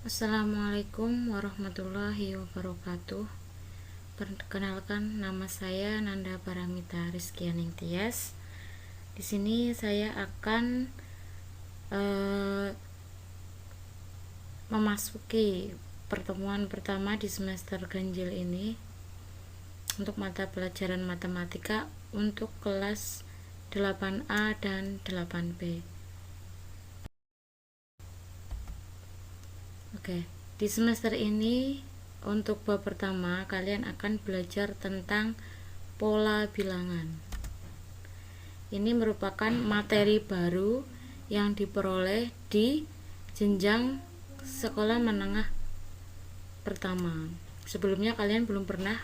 Assalamualaikum warahmatullahi wabarakatuh. Perkenalkan, nama saya Nanda Paramita Rizkyaning Tias. Di sini saya akan memasuki pertemuan pertama di semester ganjil ini untuk mata pelajaran matematika untuk kelas 8A dan 8B. Oke, di semester ini untuk bab pertama kalian akan belajar tentang pola bilangan. Ini merupakan materi baru yang diperoleh di jenjang sekolah menengah pertama. Sebelumnya kalian belum pernah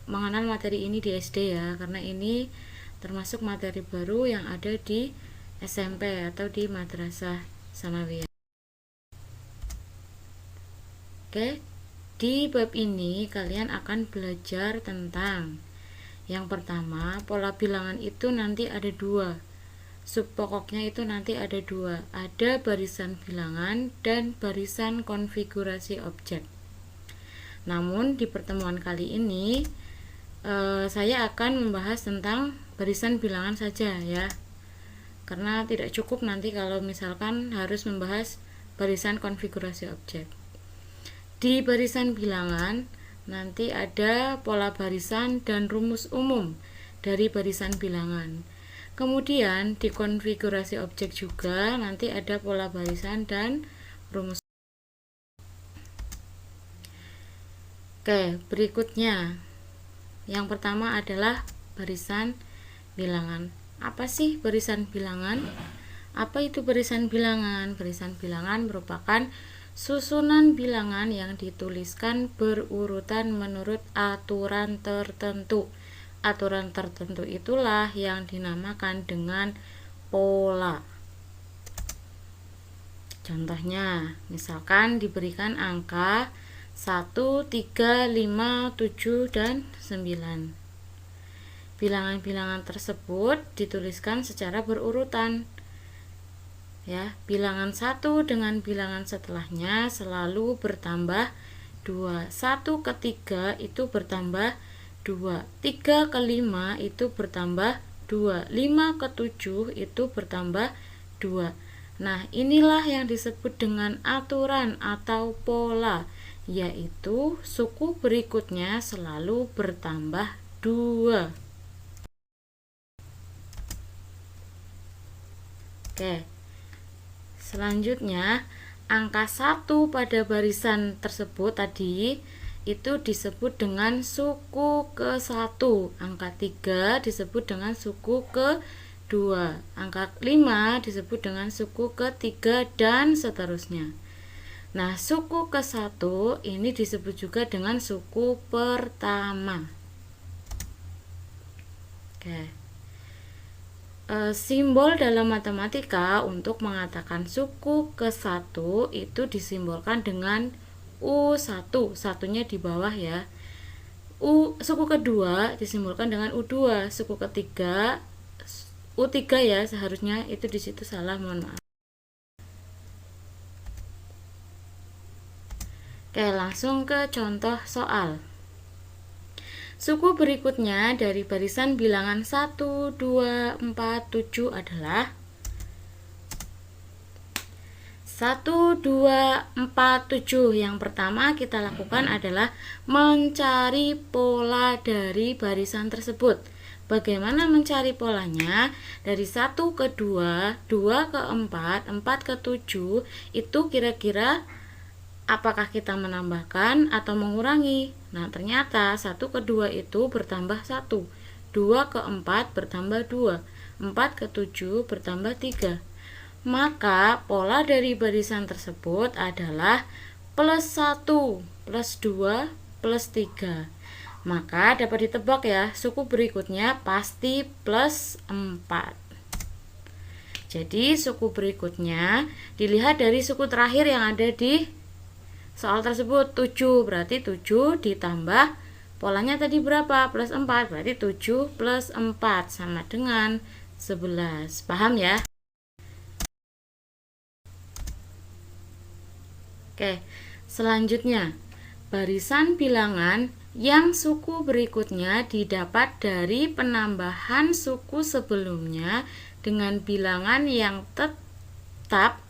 mengenal materi ini di SD ya, karena ini termasuk materi baru yang ada di SMP atau di madrasah sanawiyah. Oke, di bab ini kalian akan belajar tentang yang pertama, pola bilangan itu nanti ada dua. Sub pokoknya itu nanti ada dua. Ada barisan bilangan dan barisan konfigurasi objek. Namun di pertemuan kali ini saya akan membahas tentang barisan bilangan saja ya. Karena tidak cukup nanti kalau misalkan harus membahas barisan konfigurasi objek. Di barisan bilangan nanti ada pola barisan dan rumus umum dari barisan bilangan. Kemudian di konfigurasi objek juga nanti ada pola barisan dan rumus. Oke, berikutnya yang pertama adalah barisan bilangan. Apa sih barisan bilangan? Apa itu barisan bilangan? Barisan bilangan merupakan susunan bilangan yang dituliskan berurutan menurut aturan tertentu. Aturan tertentu itulah yang dinamakan dengan pola. Contohnya, misalkan diberikan angka 1, 3, 5, 7, dan 9. Bilangan-bilangan tersebut dituliskan secara berurutan. Ya, bilangan 1 dengan bilangan setelahnya selalu bertambah 2. 1 ke 3 itu bertambah 2. 3 ke 5 itu bertambah 2. 5 ke 7 itu bertambah 2. Nah, inilah yang disebut dengan aturan atau pola, yaitu suku berikutnya selalu bertambah 2. Oke. Selanjutnya, angka 1 pada barisan tersebut tadi itu disebut dengan suku ke-1. Angka 3 disebut dengan suku ke-2. Angka 5 disebut dengan suku ke-3 dan seterusnya. Nah, suku ke-1 ini disebut juga dengan suku pertama. Oke. Simbol dalam matematika untuk mengatakan suku ke-1 itu disimbolkan dengan U1, satunya di bawah ya. Suku kedua disimbolkan dengan U2, suku ketiga U3 ya, seharusnya itu di situ salah, mohon maaf. Oke, langsung ke contoh soal. Suku berikutnya dari barisan bilangan 1, 2, 4, 7 adalah 1, 2, 4, 7. Yang pertama kita lakukan adalah mencari pola dari barisan tersebut. Bagaimana mencari polanya? Dari 1 ke 2, 2 ke 4, 4 ke 7, itu kira-kira apakah kita menambahkan atau mengurangi? Nah, ternyata 1 ke 2 itu bertambah 1, 2 ke 4 bertambah 2, 4 ke 7 bertambah 3. Maka pola dari barisan tersebut adalah plus 1, plus 2, plus 3. Maka dapat ditebak ya, suku berikutnya pasti plus 4. Jadi suku berikutnya dilihat dari suku terakhir yang ada di soal tersebut, 7. Berarti 7 ditambah polanya tadi berapa? Plus 4. Berarti 7 plus 4 sama dengan 11. Paham ya? Oke, selanjutnya barisan bilangan yang suku berikutnya didapat dari penambahan suku sebelumnya dengan bilangan yang tetap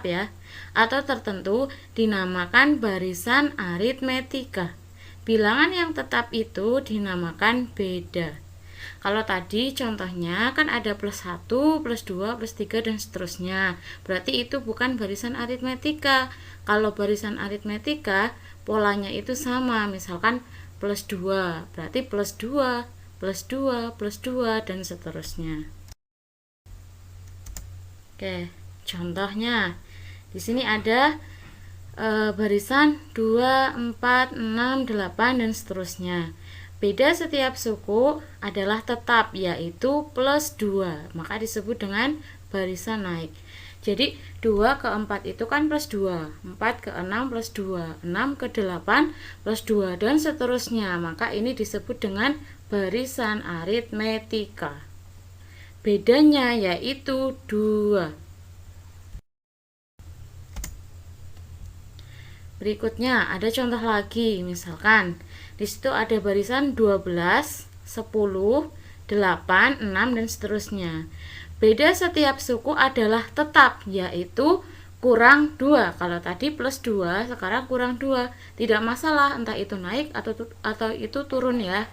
ya atau tertentu dinamakan barisan aritmetika. Bilangan yang tetap itu dinamakan beda. Kalau tadi contohnya kan ada plus 1, plus 2, plus 3 dan seterusnya. Berarti itu bukan barisan aritmetika. Kalau barisan aritmetika polanya itu sama. Misalkan plus 2, berarti plus 2, plus 2, plus 2 dan seterusnya. Oke, contohnya di sini ada barisan 2, 4, 6, 8 dan seterusnya. Beda setiap suku adalah tetap, yaitu plus 2, maka disebut dengan barisan naik. Jadi 2 ke 4 itu kan plus 2, 4 ke 6 plus 2, 6 ke 8 plus 2 dan seterusnya. Maka ini disebut dengan barisan aritmetika. Bedanya yaitu 2. Berikutnya ada contoh lagi, misalkan di situ ada barisan 12, 10, 8, 6 dan seterusnya. Beda setiap suku adalah tetap, yaitu kurang 2. Kalau tadi plus 2, sekarang kurang 2. Tidak masalah entah itu naik atau itu turun ya.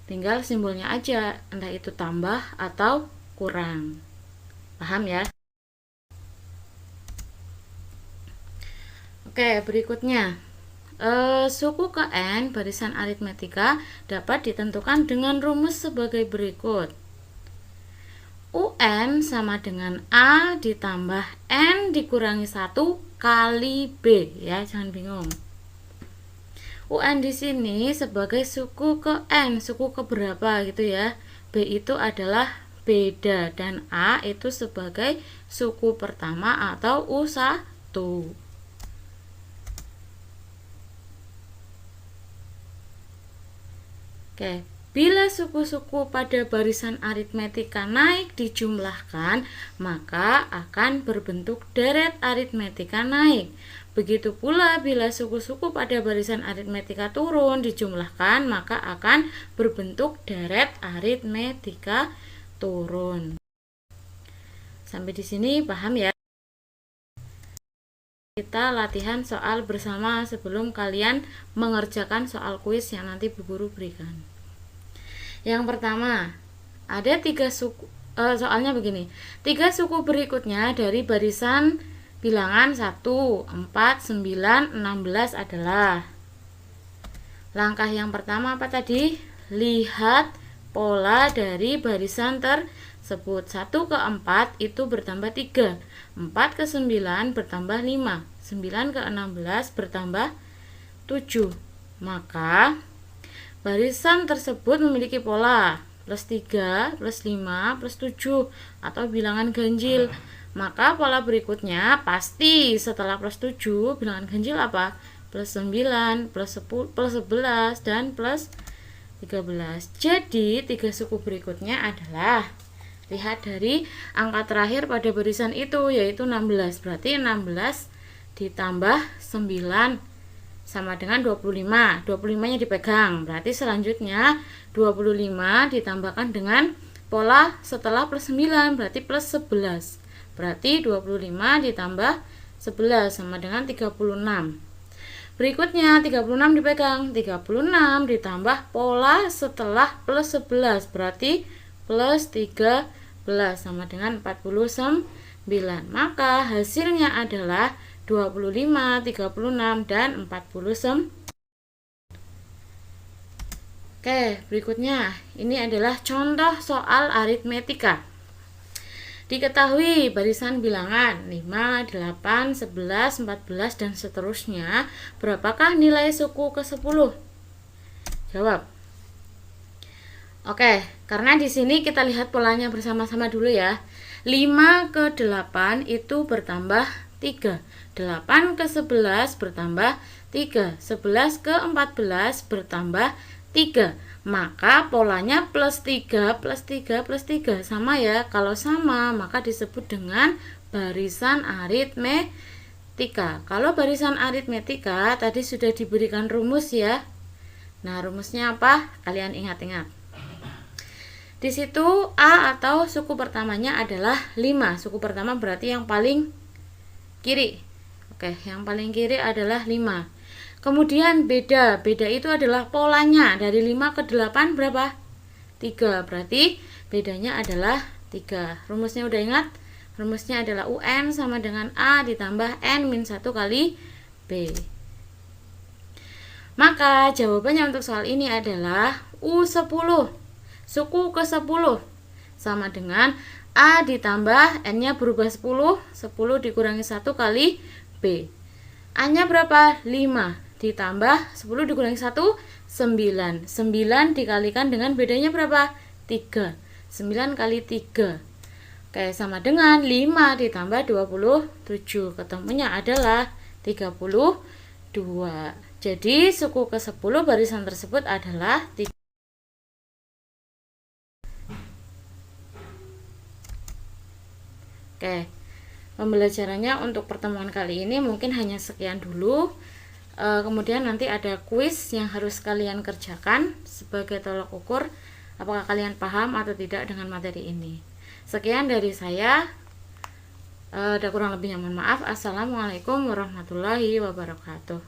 Tinggal simbolnya aja, entah itu tambah atau kurang. Paham ya? Oke, berikutnya suku ke N barisan aritmetika dapat ditentukan dengan rumus sebagai berikut. UN sama dengan A ditambah N dikurangi 1 kali B, ya, jangan bingung. UN di sini sebagai suku ke N, suku ke berapa gitu ya. B itu adalah beda dan A itu sebagai suku pertama atau U1. Oke, bila suku-suku pada barisan aritmetika naik dijumlahkan, maka akan berbentuk deret aritmetika naik. Begitu pula bila suku-suku pada barisan aritmetika turun dijumlahkan, maka akan berbentuk deret aritmetika turun. Sampai di sini paham ya? Kita latihan soal bersama sebelum kalian mengerjakan soal kuis yang nanti Bu Guru berikan. Yang pertama, ada 3 suku, soalnya begini, 3 suku berikutnya dari barisan bilangan 1, 4, 9, 16 adalah. Langkah yang pertama apa tadi? Lihat pola dari barisan tersebut. 1 ke 4 itu bertambah 3, 4 ke 9 bertambah 5, 9 ke 16 bertambah 7. Maka barisan tersebut memiliki pola plus 3, plus 5, plus 7 atau bilangan ganjil. Maka pola berikutnya pasti setelah plus 7 bilangan ganjil apa? Plus 9, plus 10, plus 11 dan plus 13. Jadi 3 suku berikutnya adalah, lihat dari angka terakhir pada barisan itu yaitu 16. Berarti 16 ditambah 9 sama dengan 25. 25-nya dipegang. Berarti selanjutnya 25 ditambahkan dengan pola setelah plus 9, berarti plus 11. Berarti 25 ditambah 11 sama dengan 36. Berikutnya 36 dipegang. 36 ditambah pola setelah plus 11, berarti plus 13 sama dengan 49. Maka hasilnya adalah 25, 36, dan 49. Oke, berikutnya ini adalah contoh soal aritmetika. Diketahui barisan bilangan 5, 8, 11, 14, dan seterusnya. Berapakah nilai suku ke-10? Jawab. Oke, karena di sini kita lihat polanya bersama-sama dulu ya. 5 ke 8 itu bertambah 3. 8 ke 11 bertambah 3. 11 ke 14 bertambah 3. Maka polanya plus 3, plus 3, plus 3. Sama ya. Kalau sama, maka disebut dengan barisan aritmetika. Kalau barisan aritmetika tadi sudah diberikan rumus ya. Nah, rumusnya apa? Kalian ingat-ingat. Di situ A atau suku pertamanya adalah 5. Suku pertama berarti yang paling kiri. Oke, yang paling kiri adalah 5. Kemudian beda. Beda itu adalah polanya. Dari 5 ke 8 berapa? 3. Berarti bedanya adalah 3. Rumusnya udah ingat? Rumusnya adalah UN sama dengan A ditambah N-1 kali B. Maka jawabannya untuk soal ini adalah U10. Suku ke-10 sama dengan A ditambah N-nya berubah 10. 10 dikurangi 1 kali B. A-nya berapa? 5 ditambah 10 dikurangi 1, 9. 9 dikalikan dengan bedanya berapa? 3. 9 kali 3. Oke, sama dengan 5 ditambah 27. Ketemunya adalah 32. Jadi suku ke-10 barisan tersebut adalah 3. Oke, pembelajarannya untuk pertemuan kali ini mungkin hanya sekian dulu. Kemudian nanti ada kuis yang harus kalian kerjakan sebagai tolak ukur apakah kalian paham atau tidak dengan materi ini. Sekian dari saya. Ada kurang lebihnya mohon maaf. Assalamualaikum warahmatullahi wabarakatuh.